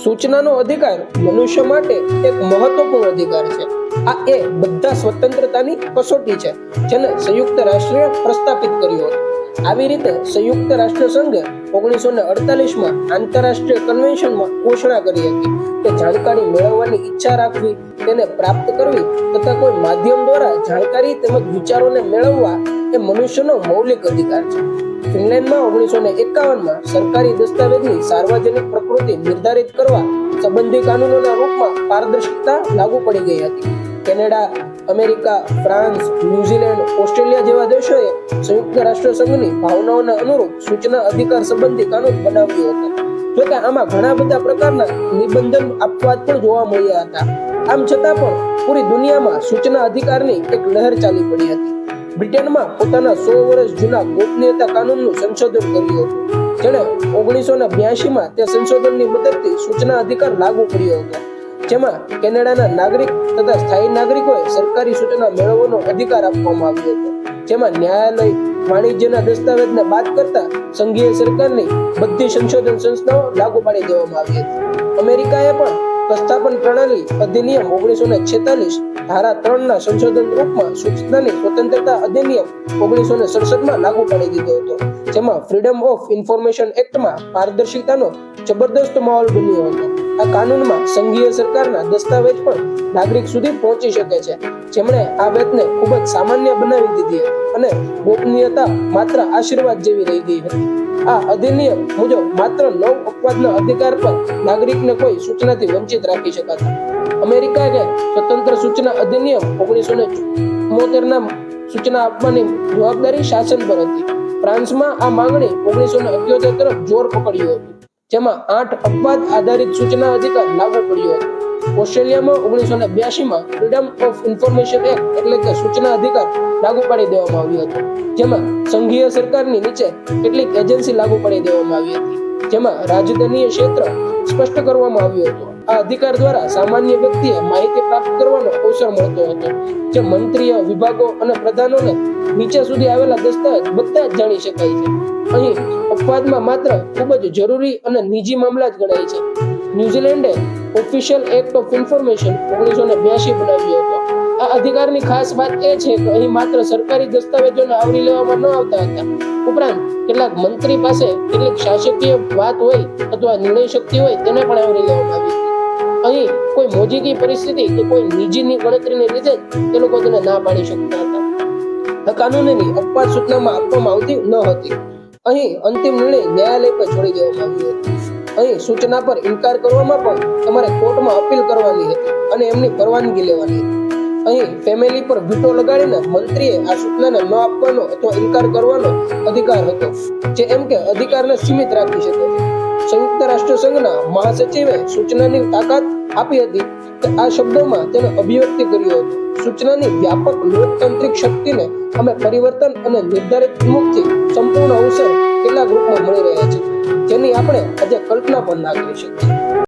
સૂચનાનો અધિકાર મનુષ્ય માટે એક મહત્વપૂર્ણ અધિકાર છે. આ એ બધા સ્વતંત્રતાની કસોટી છે જેને સંયુક્ત રાષ્ટ્રે પ્રસ્થાપિત કર્યો હતો. આવી રીતે સંયુક્ત રાષ્ટ્ર સંઘે 1948માં આંતરરાષ્ટ્રીય કન્વેન્શનમાં ઘોષણા કરી હતી કે જાણકારી મેળવવાની ઈચ્છા રાખવી, તેને પ્રાપ્ત કરવી તથા કોઈ માધ્યમ દ્વારા જાણકારી તેમજ વિચારોને મેળવવા એ મનુષ્યનો મૌલિક અધિકાર છે. ફિનલેન્ડમાં 1951માં સરકારી દસ્તાવેજની સાર્વજનિક પ્રકૃતિ નિર્ધારિત કરવા સંબંધી કાનૂનોના રૂપમાં પારદર્શિતા લાગુ પડી ગઈ હતી. Canada, America, France, New Zealand, Australia જેવા દેશોએ સંયુક્ત રાષ્ટ્ર સંઘની ભાવનાઓના અનુરૂપ સૂચના અધિકાર સંબંધી કાનૂન બનાવ્યો હતો. જોકે આમાં ઘણા બધા પ્રકારના નિબંધન અપવાદ પણ જોવા મળ્યા હતા. આમ છતાં પણ પૂરી દુનિયામાં સૂચના અધિકારની એક લહેર ચાલી પડી હતી. બ્રિટનમાં પોતાના 100 વર્ષ જૂના ગોપનીયતા કાનૂનનું સંશોધન કર્યું હતું, જેણે 1982માં તે સંશોધનની મદદથી સૂચના અધિકાર લાગુ કર્યો હતો, જેમાં કેનેડાના નાગરિક તથા સ્થાયી નાગરિકોએ સરકારી સૂચના મેળવવાનો અધિકાર આપવામાં આવ્યો હતો. જેમાં ન્યાયાલય, વાણિજ્યના દસ્તાવેજને બાદ કરતા સંઘીય સરકારની બધી સંશોધન સંસ્થાઓ લાગુ પાડી દેવામાં આવી હતી. અમેરિકાએ પણ પ્રસ્થાપન પ્રણાલી અધિનિયમ 1946 ધારા 3ના સંશોધન રૂપમાં સૂચનાની સ્વતંત્રતા અધિનિયમ 1967માં લાગુ પાડી દીધો હતો, જેમાં ફ્રીડમ ઓફ ઇન્ફોર્મેશન એક્ટમાં પારદર્શિતાનો જબરદસ્ત માહોલ બન્યો હતો. આ કાનૂનમાં સંઘીય સરકારના દસ્તાવેજ પણ નાગરિક સુધી પહોંચી શકે છે, જેમણે આ વેતને ખૂબ જ સામાન્ય બનાવી દીધી હતી અને ગોપનીયતા માત્ર આશીર્વાદ જેવી રહી ગઈ હતી. આ અધિનિયમ મુજબ માત્ર 9 અપવાદના અધિકાર પર નાગરિકને કોઈ સૂચનાથી વંચિત રાખી શકાતા. અમેરિકાએ સ્વતંત્ર સૂચના અધિનિયમ 1974ના સૂચના આપવાની જવાબદારી શાસન પર હતી. ફ્રાન્સમાં આ માંગણી 1978 તરફ જોર પકડ્યું હતું, જેમાં 8 અપવાદ આધારિત સૂચના અધિકાર લાગુ પડ્યો હતો. ઓસ્ટ્રેલિયામાં 1982માં ફ્રીડમ ઓફ ઇન્ફોર્મેશન એક્ટ એટલે કે સૂચના અધિકાર લાગુ પાડી દેવામાં આવ્યો હતો, જેમાં સંઘીય સરકારની નીચે કેટલીક એજન્સી લાગુ પાડી દેવામાં આવી હતી, જેમાં રાજધાનીય ક્ષેત્ર સ્પષ્ટ કરવામાં આવ્યો હતો. આ અધિકાર દ્વારા સામાન્ય વ્યક્તિએ માહિતી પ્રાપ્ત કરવાનો અવસર મળતો હતો, જે મંત્રીઓ, વિભાગો અને પ્રધાનોને નીચે સુધી આવેલા દસ્તાવેજ બધા જ જાણી શકાય છે. અહીં અપવાદમાં માત્ર ખૂબ જ જરૂરી અને નિજી મામલા જ ગણાય છે. ન્યુઝીલેન્ડે ઓફિશિયલ એક્ટ ઓફ ઇન્ફોર્મેશન 1982 બનાવ્યો હતો. આ અધિકારની ખાસ વાત એ છે કે અહીં માત્ર સરકારી દસ્તાવેજોને આવરી લેવામાં ન આવતા હતા, ઉપરાંત કેટલાક મંત્રી પાસે કેટલીક શાસકીય વાત હોય અથવા નિર્ણય શક્તિ હોય તેને પણ આવરી લેવામાં આવી હતી. અહીં કોઈ મોજીકી પરિસ્થિતિ કે કોઈ નિજીની ગણતરીને લીધે તે લોકો તેને ના પાડી શકતા હતા. આ કાનૂનની અપવાદ સૂચનામાં આપવામાં આવતી ન હતી. અહીં અંતિમ નિર્ણય ન્યાયાલય પર છોડી દેવામાં આવ્યો હતો. અહીં સૂચના પર ઇનકાર કરવામાં પણ તમારે કોર્ટમાં અપીલ કરવાની હતી અને એમની પરવાનગી લેવાની હતી. અહીં ફેમિલી પર વીટો લગાડીને મંત્રીએ આ સૂચનાને ન આપવાનો અથવા ઇનકાર કરવાનો અધિકાર હતો, જે એમ કે અધિકારને સીમિત રાખી શકે છે. સંયુક્ત રાષ્ટ્ર સંઘના મહાસચિવે સૂચનાની તાકાત આપી હતી કે આ શબ્દોમાં તેને અભિવ્યક્તિ કર્યો હતો: સૂચનાની વ્યાપક લોકતાંત્રિક શક્તિને અમે પરિવર્તન અને નિર્ધારિત ઉન્મુખથી સંપૂર્ણ અવસર કેટલાક રૂપમાં મળી રહ્યા છે, જેની આપણે આજે કલ્પના પણ ના કરી શકીએ.